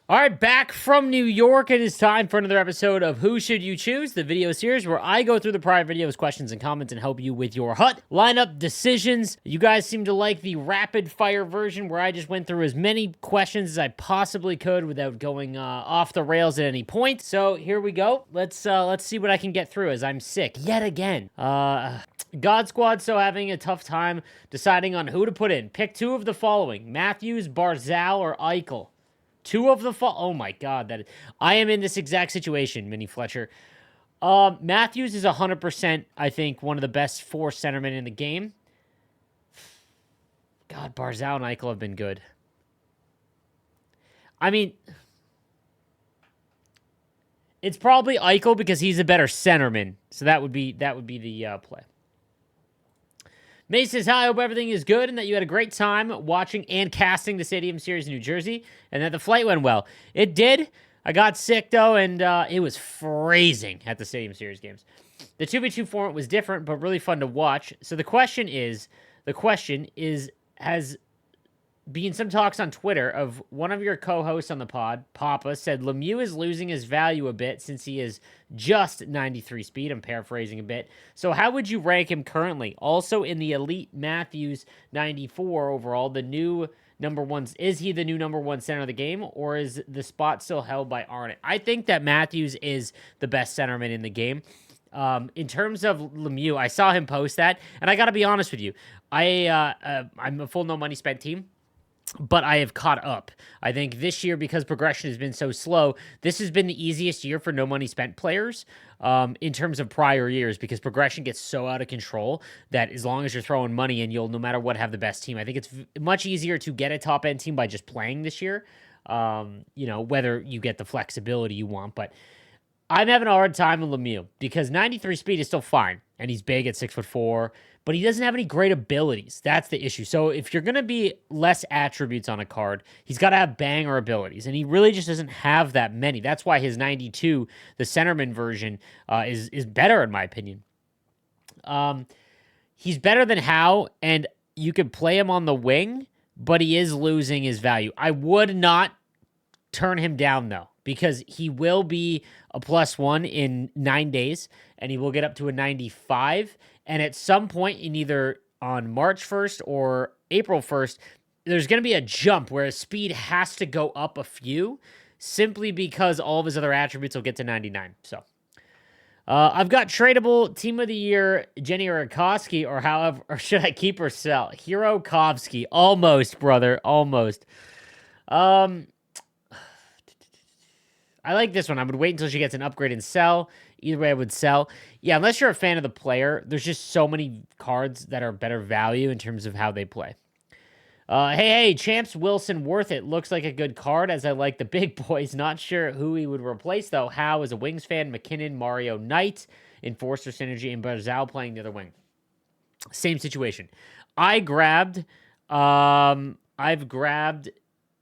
All right, back from New York. It is time for another episode of Who Should You Choose, the video series where I go through the prior videos, questions, and comments and help you with your HUT lineup decisions. You guys seem to like the rapid fire version where I just went through as many questions as I possibly could without going off the rails at any point. So here we go. Let's see what I can get through as I'm sick yet again. God Squad so having a tough time deciding on who to put in. Pick two of the following: Matthews, Barzal, or Eichel. Two of the oh my god, I am in this exact situation, Mini Fletcher. Matthews is 100%, I think, one of the best four centermen in the game. God, Barzal and Eichel have been good. I mean, it's probably Eichel because he's a better centerman. So that would be the play. May says, hi, I hope everything is good and that you had a great time watching and casting the Stadium Series in New Jersey and that the flight went well. It did. I got sick, though, and it was freezing at the Stadium Series games. The 2v2 format was different, but really fun to watch. So the question is, has been some talks on Twitter of one of your co-hosts on the pod, Papa, said Lemieux is losing his value a bit since he is just 93 speed. I'm paraphrasing a bit. So how would you rank him currently? Also in the Elite Matthews 94 overall, the new number one, is he the new number one center of the game, or is the spot still held by Arnott? I think that Matthews is the best centerman in the game. In terms of Lemieux, I saw him post that, and I got to be honest with you. I'm a full no money spent team, but I have caught up. I think this year, because progression has been so slow, this has been the easiest year for no money spent players in terms of prior years, because progression gets so out of control that as long as you're throwing money in, you'll, no matter what, have the best team. I think it's much easier to get a top end team by just playing this year, whether you get the flexibility you want. But I'm having a hard time with Lemieux because 93 speed is still fine, and he's big at 6'4", but he doesn't have any great abilities. That's the issue. So if you're going to be less attributes on a card, he's got to have banger abilities, and he really just doesn't have that many. That's why his 92, the centerman version, is better in my opinion. He's better than Howe, and you could play him on the wing, but he is losing his value. I would not turn him down, though, because he will be a +1 in 9 days, and he will get up to a 95. And at some point, in either on March 1st or April 1st, there's going to be a jump where his speed has to go up a few, simply because all of his other attributes will get to 99. So I've got tradable team of the year, Jenny Orakovsky, or should I keep or sell? Hirakovsky. Almost, brother. Almost. I like this one. I would wait until she gets an upgrade and sell. Either way, I would sell. Yeah, unless you're a fan of the player, there's just so many cards that are better value in terms of how they play. Hey, Champs Wilson, worth it. Looks like a good card, as I like the big boys. Not sure who he would replace, though. Howe is a Wings fan. McKinnon, Mario Knight, Enforcer Synergy, and Barzal playing the other wing. Same situation. I've grabbed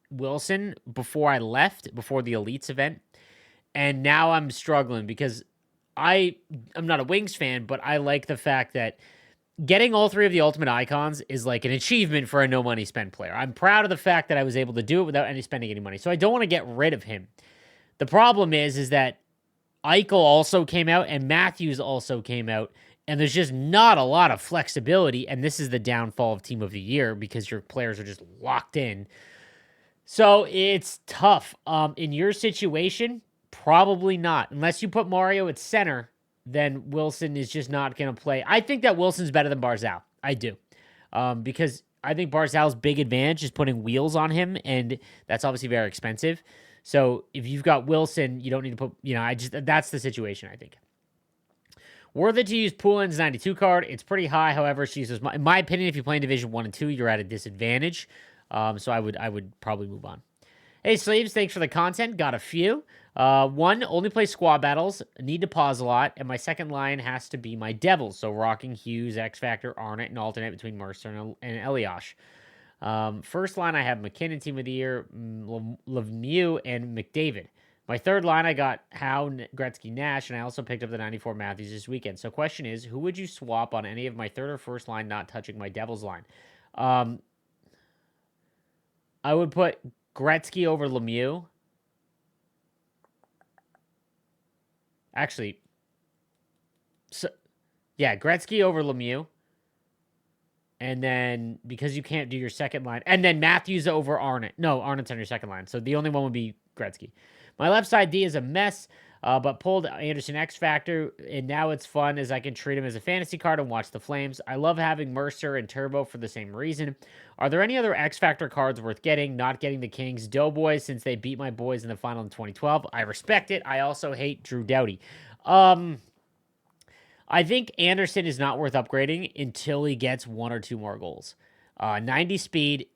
Wilson before I left, before the Elites event. And now I'm struggling because I'm not a Wings fan, but I like the fact that getting all three of the ultimate icons is like an achievement for a no money spent player. I'm proud of the fact that I was able to do it without spending any money. So I don't want to get rid of him. The problem is that Eichel also came out and Matthews also came out, and there's just not a lot of flexibility. And this is the downfall of Team of the Year because your players are just locked in. So it's tough. In your situation, probably not. Unless you put Mario at center, then Wilson is just not going to play. I think that Wilson's better than Barzal. I do. Because I think Barzal's big advantage is putting wheels on him, and that's obviously very expensive. So if you've got Wilson, you don't need to put, that's the situation, I think. Worth it to use Poulin's 92 card. It's pretty high, however. In my opinion, if you play in Division 1 and 2, you're at a disadvantage. So I would probably move on. Hey, Sleeves, thanks for the content. Got a few. One, only play squad battles. Need to pause a lot. And my second line has to be my Devils. So Rocking, Hughes, X Factor, Arnott, and alternate between Mercer and Eliash. First line, I have McKinnon, Team of the Year, Lemieux, and McDavid. My third line, I got Howe, Gretzky, Nash, and I also picked up the 94 Matthews this weekend. So question is, who would you swap on any of my third or first line not touching my Devils line? I would put Gretzky over Lemieux. Actually, so yeah, Gretzky over Lemieux. And then because you can't do your second line, and then Matthews over Arnott. No, Arnott's on your second line. So the only one would be Gretzky. My left side D is a mess, but pulled Anderson X Factor, and now it's fun as I can treat him as a fantasy card and watch the Flames. I love having Mercer and Turbo for the same reason. Are there any other X Factor cards worth getting? Not getting the Kings Doughboys since they beat my boys in the final in 2012. I respect it. I also hate Drew Doughty. I think Anderson is not worth upgrading until he gets one or two more goals. 90 speed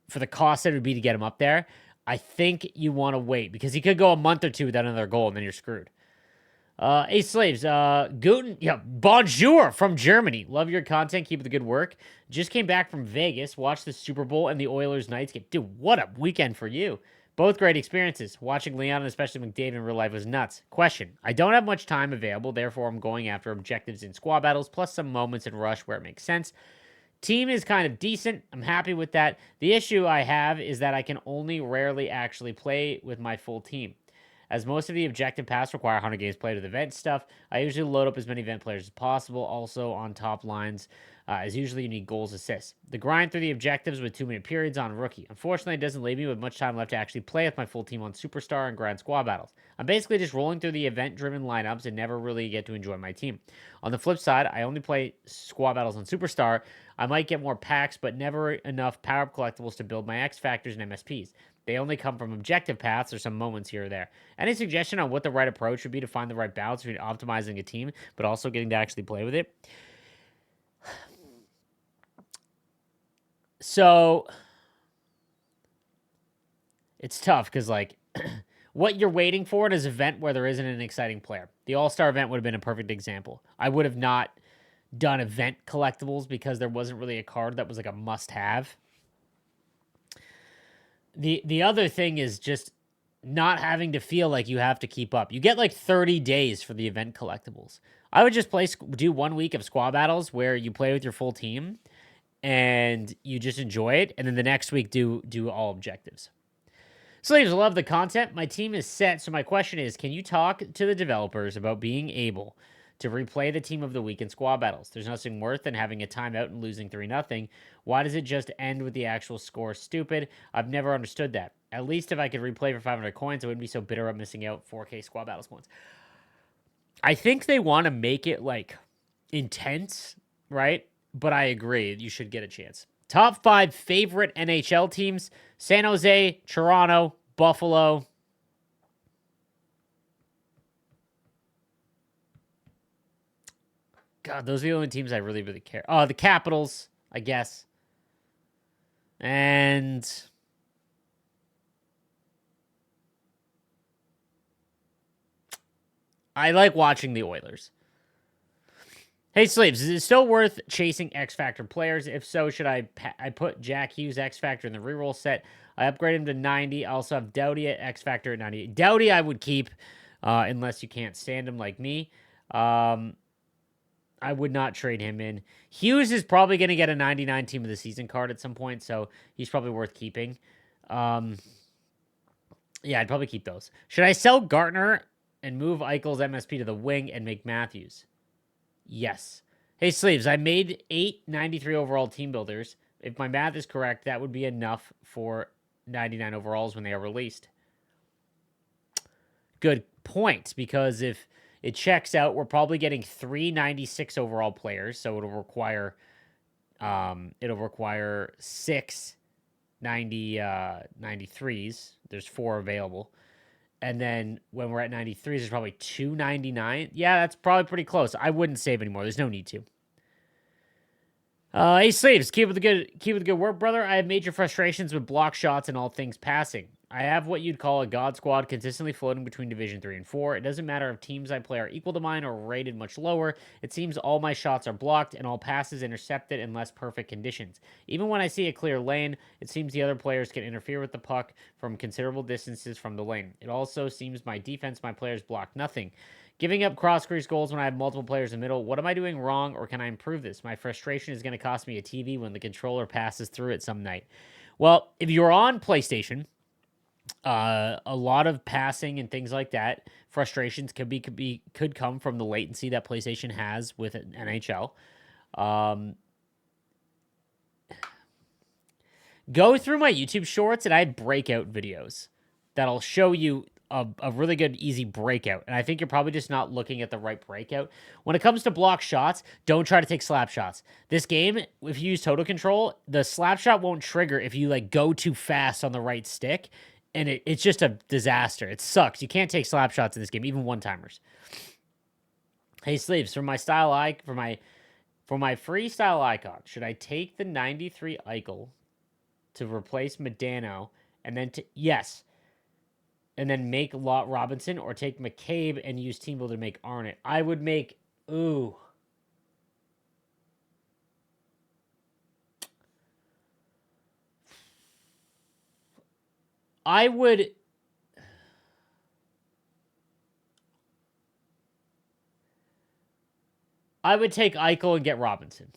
for the cost that it would be to get him up there. I think you want to wait because he could go a month or two without another goal and then you're screwed. Ace Slaves, Guten, yeah, bonjour from Germany. Love your content. Keep up the good work. Just came back from Vegas. Watched the Super Bowl and the Oilers Knights game. Dude, what a weekend for you. Both great experiences. Watching Leon and especially McDavid in real life was nuts. Question. I don't have much time available, therefore I'm going after objectives in squad battles, plus some moments in Rush where it makes sense. Team is kind of decent. I'm happy with that. The issue I have is that I can only rarely actually play with my full team. As most of the objective paths require 100 games played with event stuff, I usually load up as many event players as possible. Also on top lines, as usually you need goals, assists. The grind through the objectives with 2-minute periods on rookie. Unfortunately, it doesn't leave me with much time left to actually play with my full team on Superstar and Grand Squad battles. I'm basically just rolling through the event-driven lineups and never really get to enjoy my team. On the flip side, I only play squad battles on Superstar. I might get more packs, but never enough power-up collectibles to build my X Factors and MSPs. They only come from objective paths or some moments here or there. Any suggestion on what the right approach would be to find the right balance between optimizing a team, but also getting to actually play with it? So, it's tough because, like, what you're waiting for is an event where there isn't an exciting player. The All-Star event would have been a perfect example. I would have not done event collectibles because there wasn't really a card that was like a must-have. The other thing is just not having to feel like you have to keep up. You get like 30 days for the event collectibles. I would just do 1 week of squad battles where you play with your full team and you just enjoy it, and then the next week do all objectives. Slaves, love the content. My team is set, so my question is, can you talk to the developers about being able to replay the team of the week in squad battles? There's nothing worse than having a timeout and losing 3-0. Why does it just end with the actual score? Stupid. I've never understood that. At least if I could replay for 500 coins, I wouldn't be so bitter about missing out 4K squad battles points. I think they want to make it like intense, right? But I agree, you should get a chance. Top 5 favorite NHL teams: San Jose, Toronto, Buffalo. God, those are the only teams I really, really care. Oh, the Capitals, I guess. And I like watching the Oilers. Hey, Slaves, is it still worth chasing X Factor players? If so, should I put Jack Hughes X Factor in the reroll set? I upgrade him to 90. I also have Doughty at X Factor at 98. Doughty I would keep unless you can't stand him like me. I would not trade him in. Hughes is probably going to get a 99 team of the season card at some point, so he's probably worth keeping. Yeah, I'd probably keep those. Should I sell Gartner and move Eichel's MSP to the wing and make Matthews? Yes. Hey, Sleeves, I made 8 93 overall team builders. If my math is correct, that would be enough for 99 overalls when they are released. Good point, because if it checks out, we're probably getting 3 96 overall players, so it'll require 6 93s. There's 4 available. And then when we're at 93s, there's probably 299. Yeah, that's probably pretty close. I wouldn't save anymore. There's no need to. Hey, Slaves, keep with the good work, brother. I have major frustrations with block shots and all things passing. I have what you'd call a God squad consistently floating between Division 3 and 4. It doesn't matter if teams I play are equal to mine or rated much lower. It seems all my shots are blocked and all passes intercepted in less perfect conditions. Even when I see a clear lane, it seems the other players can interfere with the puck from considerable distances from the lane. It also seems my players block nothing. Giving up cross-crease goals when I have multiple players in the middle. What am I doing wrong, or can I improve this? My frustration is going to cost me a TV when the controller passes through it some night. Well, if you're on PlayStation, A lot of passing and things like that. Frustrations could come from the latency that PlayStation has with NHL. Um, Go through my YouTube shorts and I have breakout videos that'll show you a really good, easy breakout. And I think you're probably just not looking at the right breakout. When it comes to block shots, don't try to take slap shots. This game, if you use total control, the slap shot won't trigger if you like go too fast on the right stick. And it's just a disaster. It sucks. You can't take slap shots in this game, even one timers. Hey Sleeves, for my freestyle icon, should I take the 93 Eichel to replace Medano, and then and then make Lot Robinson, or take McCabe and use Team Builder to make Arnott? I would make ooh. I would take Eichel and get Robinson.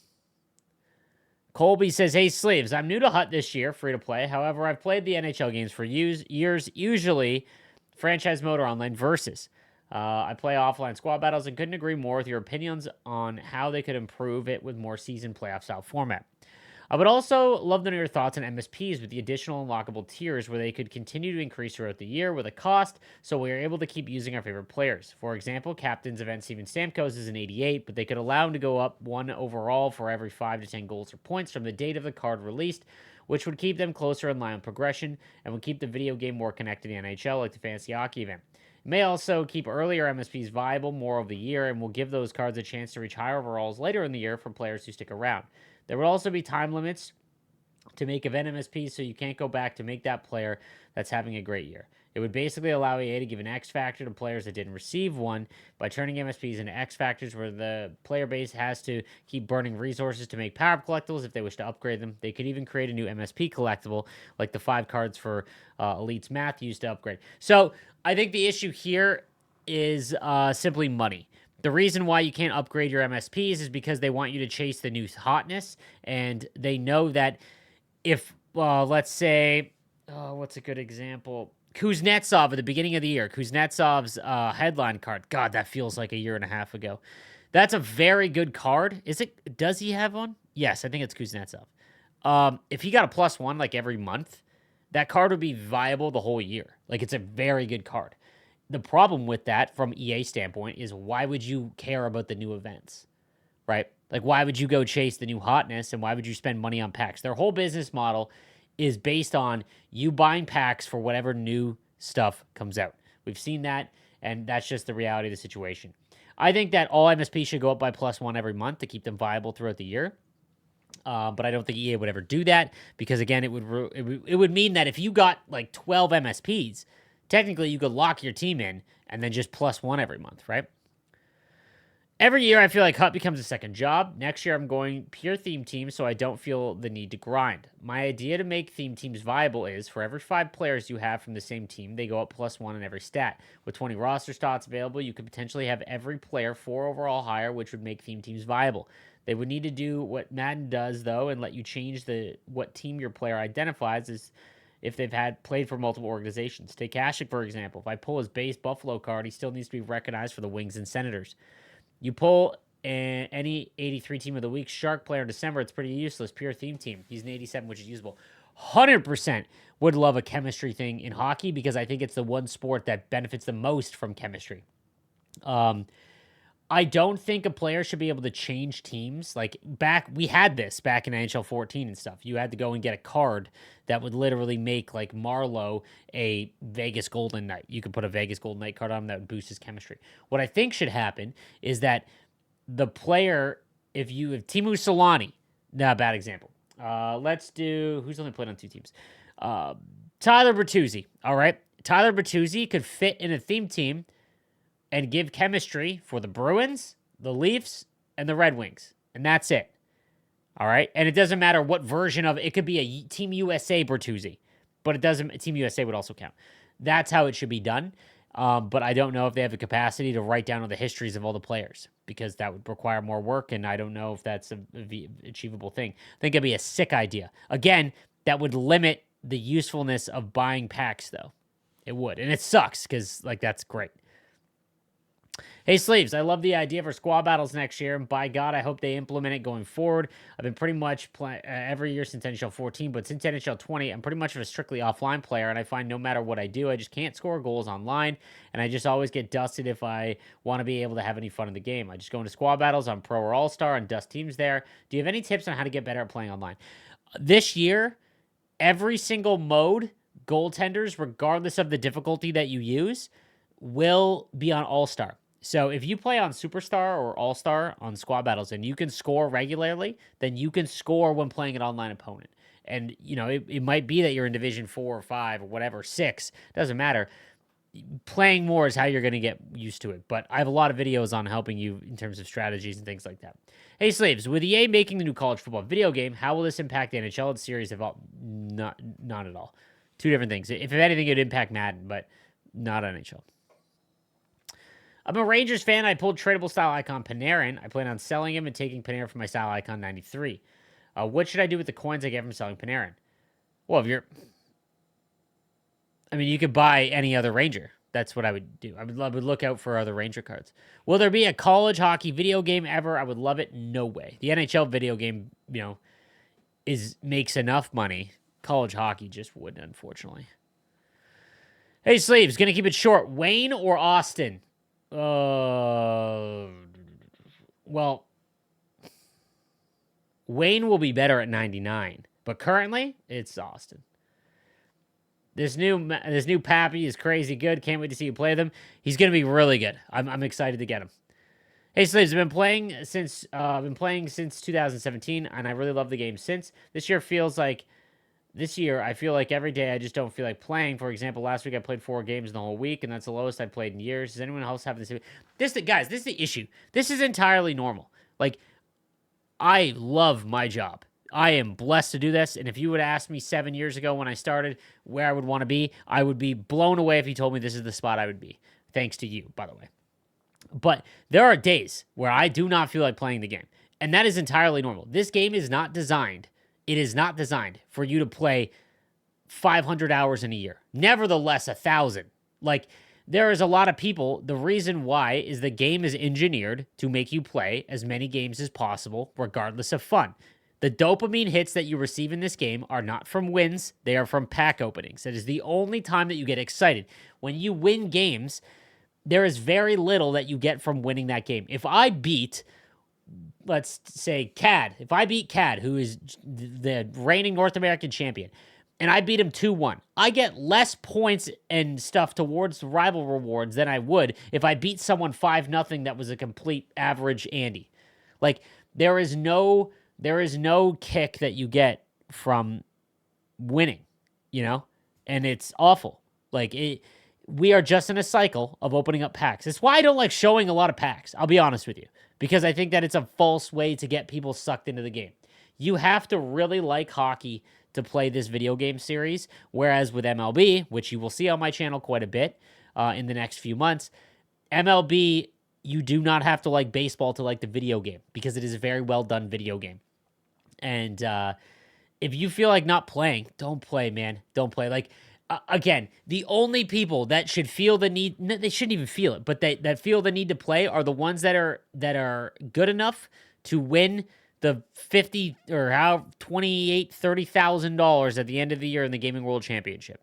Colby says, hey, Sleeves, I'm new to Hut this year, free to play. However, I've played the NHL games for years, usually franchise mode or online versus. I play offline squad battles and couldn't agree more with your opinions on how they could improve it with more season playoff style format. I would also love to know your thoughts on MSPs with the additional unlockable tiers where they could continue to increase throughout the year with a cost, so we are able to keep using our favorite players. For example, Captain's Event Steven Stamkos is an 88, but they could allow him to go up 1 overall for every 5 to 10 goals or points from the date of the card released, which would keep them closer in line on progression and would keep the video game more connected to the NHL like the Fantasy Hockey event. It may also keep earlier MSPs viable more of the year and will give those cards a chance to reach higher overalls later in the year for players who stick around. There would also be time limits to make event MSPs, so you can't go back to make that player that's having a great year. It would basically allow EA to give an X factor to players that didn't receive one by turning MSPs into X factors where the player base has to keep burning resources to make power-up collectibles if they wish to upgrade them. They could even create a new MSP collectible, like the 5 cards for Elite's Math used to upgrade. So I think the issue here is simply money. The reason why you can't upgrade your MSPs is because they want you to chase the new hotness, and they know that if, let's say, what's a good example? Kuznetsov at the beginning of the year, Kuznetsov's headline card. God, that feels like a year and a half ago. That's a very good card. Is it? Does he have one? Yes, I think it's Kuznetsov. If he got a +1 like every month, that card would be viable the whole year. Like, it's a very good card. The problem with that from EA standpoint is, why would you care about the new events, right? Like, why would you go chase the new hotness, and why would you spend money on packs? Their whole business model is based on you buying packs for whatever new stuff comes out. We've seen that, and that's just the reality of the situation. I think that all MSP should go up by +1 every month to keep them viable throughout the year. But I don't think EA would ever do that, because again, it would mean that if you got like 12 MSPs, technically you could lock your team in and then just +1 every month, right? Every year, I feel like Hut becomes a second job. Next year, I'm going pure theme team, so I don't feel the need to grind. My idea to make theme teams viable is, for every 5 players you have from the same team, they go up +1 in every stat. With 20 roster spots available, you could potentially have every player 4 overall higher, which would make theme teams viable. They would need to do what Madden does, though, and let you change what team your player identifies as if they've played for multiple organizations. Take Ashik, for example. If I pull his base Buffalo card, he still needs to be recognized for the Wings and Senators. You pull any 83 team of the week Shark player in December, it's pretty useless. Pure theme team. He's an 87, which is usable. 100% would love a chemistry thing in hockey, because I think it's the one sport that benefits the most from chemistry. I don't think a player should be able to change teams. Like, we had this back in NHL 14 and stuff. You had to go and get a card that would literally make, like, Marlowe a Vegas Golden Knight. You could put a Vegas Golden Knight card on him that would boost his chemistry. What I think should happen is that the player, if Teemu Selanne, not a bad example. Let's do, who's only played on 2 teams? Tyler Bertuzzi, all right? Tyler Bertuzzi could fit in a theme team and give chemistry for the Bruins, the Leafs, and the Red Wings. And that's it. All right? And it doesn't matter what version of it. Could be a Team USA Bertuzzi, but it doesn't. Team USA would also count. That's how it should be done. But I don't know if they have the capacity to write down all the histories of all the players, because that would require more work, and I don't know if that's an achievable thing. I think it'd be a sick idea. Again, that would limit the usefulness of buying packs, though. It would. And it sucks because, like, that's great. Hey, Sleeves, I love the idea for squad battles next year, and by God, I hope they implement it going forward. I've been pretty much playing every year since NHL 14, but since NHL 20, I'm pretty much of a strictly offline player, and I find no matter what I do, I just can't score goals online, and I just always get dusted if I want to be able to have any fun in the game. I just go into squad battles on Pro or All-Star and dust teams there. Do you have any tips on how to get better at playing online? This year, every single mode, goaltenders, regardless of the difficulty that you use, will be on All-Star. So if you play on Superstar or All-Star on squad battles and you can score regularly, then you can score when playing an online opponent. And, you know, it might be that you're in Division 4 or 5 or whatever, 6, doesn't matter. Playing more is how you're going to get used to it. But I have a lot of videos on helping you in terms of strategies and things like that. Hey, Slaves, with EA making the new college football video game, how will this impact the NHL and series of all? Not at all. Two different things. If anything, it would impact Madden, but not NHL. I'm a Rangers fan. I pulled tradable style icon Panarin. I plan on selling him and taking Panarin for my style icon 93. What should I do with the coins I get from selling Panarin? Well, you could buy any other Ranger. That's what I would do. I would look out for other Ranger cards. Will there be a college hockey video game ever? I would love it. No way. The NHL video game, makes enough money. College hockey just wouldn't, unfortunately. Hey, Sleeves, gonna keep it short. Wayne or Austin? Well, Wayne will be better at 99, but currently it's Austin. This new Pappy is crazy good. Can't wait to see you play them. He's gonna be really good. I'm excited to get him. Hey, Slaves, I've been playing since 2017, and I really love the game since. This year, I feel like every day I just don't feel like playing. For example, last week I played 4 games in the whole week, and that's the lowest I've played in years. Does anyone else have this? Guys, this is the issue. This is entirely normal. Like, I love my job. I am blessed to do this, and if you would ask me 7 years ago when I started where I would want to be, I would be blown away if you told me this is the spot I would be. Thanks to you, by the way. But there are days where I do not feel like playing the game, and that is entirely normal. This game is not designed. It is not designed for you to play 500 hours in a year. Nevertheless, 1,000. Like, there is a lot of people. The reason why is the game is engineered to make you play as many games as possible, regardless of fun. The dopamine hits that you receive in this game are not from wins. They are from pack openings. That is the only time that you get excited. When you win games, there is very little that you get from winning that game. If I beat... let's say CAD. If I beat CAD, who is the reigning North American champion, and I beat him 2-1, I get less points and stuff towards the rival rewards than I would if I beat someone 5-0 that was a complete average Andy. Like, there is no kick that you get from winning, and it's awful. Like, we are just in a cycle of opening up packs. That's why I don't like showing a lot of packs. I'll be honest with you. Because I think that it's a false way to get people sucked into the game. You have to really like hockey to play this video game series, whereas with MLB, which you will see on my channel quite a bit in the next few months, MLB, you do not have to like baseball to like the video game, because it is a very well done video game. And if you feel like not playing, don't play, man. Don't play. Like, again, the only people that should feel the need, they shouldn't even feel it, but that feel the need to play are the ones that are good enough to win the $50 or $30,000 at the end of the year in the Gaming World Championship.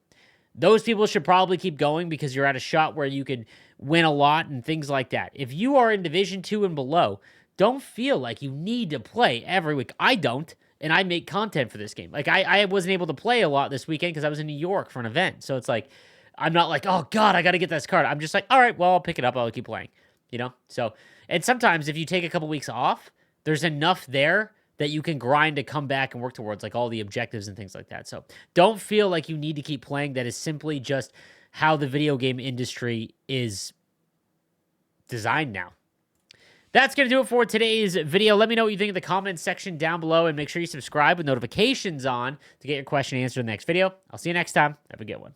Those people should probably keep going, because you're at a shot where you could win a lot and things like that. If you are in Division 2 and below, don't feel like you need to play every week. I don't. And I make content for this game. Like, I wasn't able to play a lot this weekend because I was in New York for an event. So it's like, I'm not like, oh, God, I got to get this card. I'm just like, all right, well, I'll pick it up. I'll keep playing, So, and sometimes if you take a couple weeks off, there's enough there that you can grind to come back and work towards, like, all the objectives and things like that. So don't feel like you need to keep playing. That is simply just how the video game industry is designed now. That's going to do it for today's video. Let me know what you think in the comments section down below, and make sure you subscribe with notifications on to get your question answered in the next video. I'll see you next time. Have a good one.